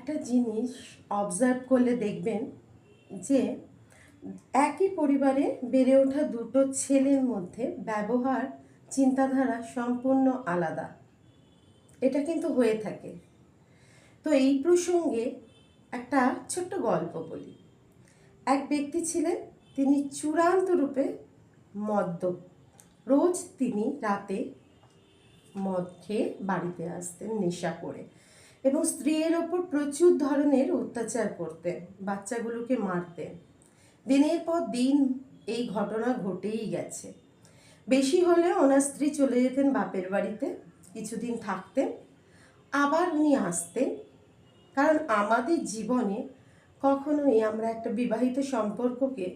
একটা জিনিস অবজার্ভ করলে দেখবেন যে একই পরিবারে বেড়ে ওঠা দুটো ছেলের মধ্যে ব্যবহার চিন্তাধারা সম্পূর্ণ আলাদা। এটা কিন্তু হয়ে থাকে। তো এই প্রসঙ্গে একটা ছোট্ট গল্প বলি। এক ব্যক্তি ছিলেন, তিনি চূড়ান্ত রূপে মদ্যপ। রোজ তিনি রাতে মদ খেয়ে বাড়িতে আসতেন নেশা করে এবং স্ত্রীর ওপর প্রচুর ধরনের অত্যাচার করতেন, বাচ্চাগুলোকে মারতেন। দিনের পর দিন এই ঘটনা ঘটেই গেছে। বেশি হলে ওনার স্ত্রী চলে যেতেন বাপের বাড়িতে, কিছুদিন থাকতেন, আবার উনি আসতেন। কারণ আমাদের জীবনে কখনোই আমরা একটা বিবাহিত সম্পর্ককে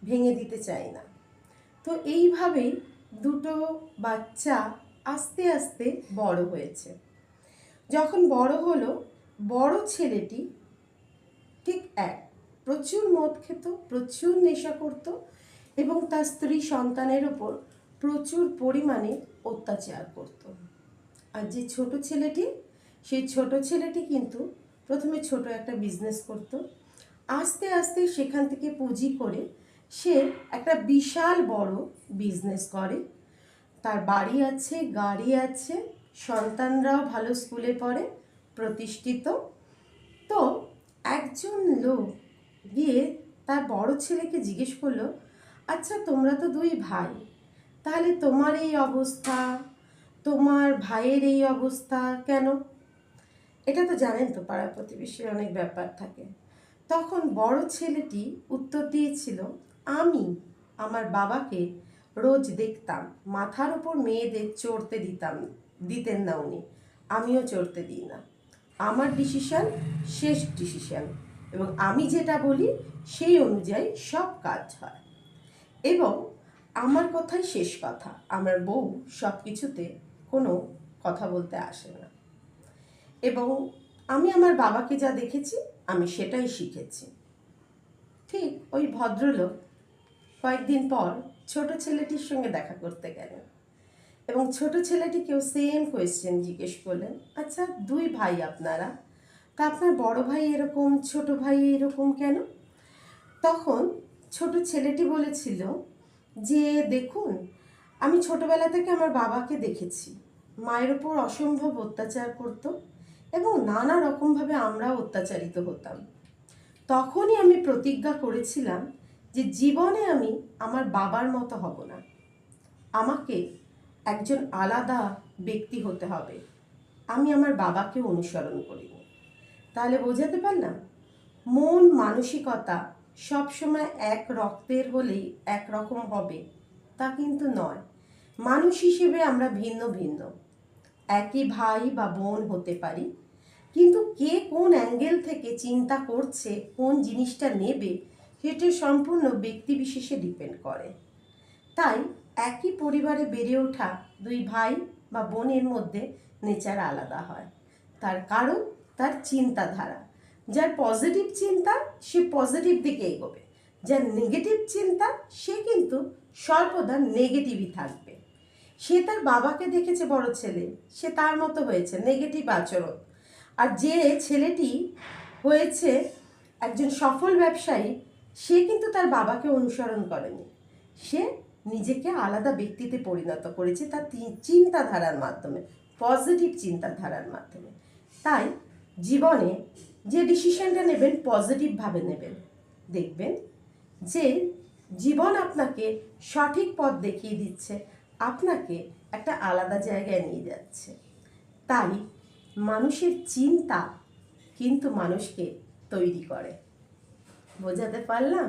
ভেঙে দিতে চাই না। তো এইভাবেই দুটো বাচ্চা আস্তে আস্তে বড় হয়েছে। যখন বড় হলো, বড় ছেলেটি ঠিক প্রচুর মদ খেত, প্রচুর নেশা করত এবং তার স্ত্রী সন্তানের ওপর প্রচুর পরিমাণে অত্যাচার করত। আর যে ছোট ছেলেটি, সেই ছোট ছেলেটি কিন্তু প্রথমে ছোট একটা বিজনেস করত। আস্তে আস্তে সেখান থেকে পুঁজি করে সে একটা বিশাল বড় বিজনেস করে। তার বাড়ি আছে, গাড়ি আছে, সন্তানরাও ভালো স্কুলে পড়ে, প্রতিষ্ঠিত। তো একজন লোক গিয়ে তার বড় ছেলেকে জিজ্ঞেস করলো, আচ্ছা তোমরা তো দুই ভাই, তাহলে তোমার এই অবস্থা, তোমার ভাইয়ের এই অবস্থা কেন? এটা তো জানেন তো, পাড়া প্রতিবেশীর অনেক ব্যাপার থাকে। তখন বড় ছেলেটি উত্তর দিয়েছিল, আমি আমার বাবাকে রোজ দেখতাম, মাথার ওপর মেয়েদের চড়তে দিতেন না উনি, আমিও চড়তে দিই না। আমার ডিসিশন শেষ ডিসিশন, এবং আমি যেটা বলি সেই অনুযায়ী সব কাজ হয়, এবং আমার কথাই শেষ কথা। আমার বউ সব কিছুতে কোনো কথা বলতে আসে না, এবং আমি আমার বাবাকে যা দেখেছি আমি সেটাই শিখেছি। ঠিক ওই ভদ্রলোক কয়েকদিন পর ছোট ছেলেটির সঙ্গে দেখা করতে গেলেন এবং ছোট ছেলেটিকেও সেম কোয়েশ্চেন জিজ্ঞেস করলেন, আচ্ছা দুই ভাই আপনারা, তা আপনার বড় ভাই এরকম, ছোট ভাই এরকম কেন? তখন ছোট ছেলেটি বলেছিল যে দেখুন, আমি ছোটবেলা থেকে আমার বাবাকে দেখেছি, মায়ের ওপর অসম্ভব অত্যাচার করত এবং নানা রকমভাবে আমরাও অত্যাচারিত হতাম। তখনই আমি প্রতিজ্ঞা করেছিলাম যে জীবনে আমি আমার বাবার মতো হব না, আমাকে একজন আলাদা ব্যক্তি হতে হবে। আমি আমার বাবাকে অনুসরণ করিনি। তাহলে বোঝাতে পারলাম, মন মানসিকতা সবসময় এক রক্তের হলেই একরকম হবে তা কিন্তু নয়। মানুষ হিসেবে আমরা ভিন্ন ভিন্ন, একই ভাই বা বোন হতে পারি, কিন্তু কে কোন অ্যাঙ্গেল থেকে চিন্তা করছে, কোন জিনিসটা নেবে, সেটা সম্পূর্ণ ব্যক্তি বিশেষে ডিপেন্ড করে। তাই একই পরিবারে বেড়ে ওঠা দুই ভাই বা বোনের মধ্যে নেচার আলাদা হয়। তার কারণ তার চিন্তাধারা। যার পজিটিভ চিন্তা সে পজিটিভ দিকে এগোবে, যার নেগেটিভ চিন্তা সে কিন্তু সর্বদা নেগেটিভই থাকবে। সে তার বাবাকে দেখেছে বড় ছেলে, সে তার মতো হয়েছে, নেগেটিভ আচরণ। আর যে ছেলেটি হয়েছে একজন সফল ব্যবসায়ী, সে কিন্তু তার বাবাকে অনুসরণ করেনি, সে নিজেকে আলাদা ব্যক্তিতে পরিণত করেছে তার চিন্তাধারার মাধ্যমে, পজিটিভ চিন্তাধারার মাধ্যমে। তাই জীবনে যে ডিসিশনটা নেবেন পজিটিভভাবে নেবেন, দেখবেন যে জীবন আপনাকে সঠিক পথ দেখিয়ে দিচ্ছে, আপনাকে একটা আলাদা জায়গায় নিয়ে যাচ্ছে। তাই মানুষের চিন্তা কিন্তু মানুষকে তৈরি করে। বোঝাতে পারলাম?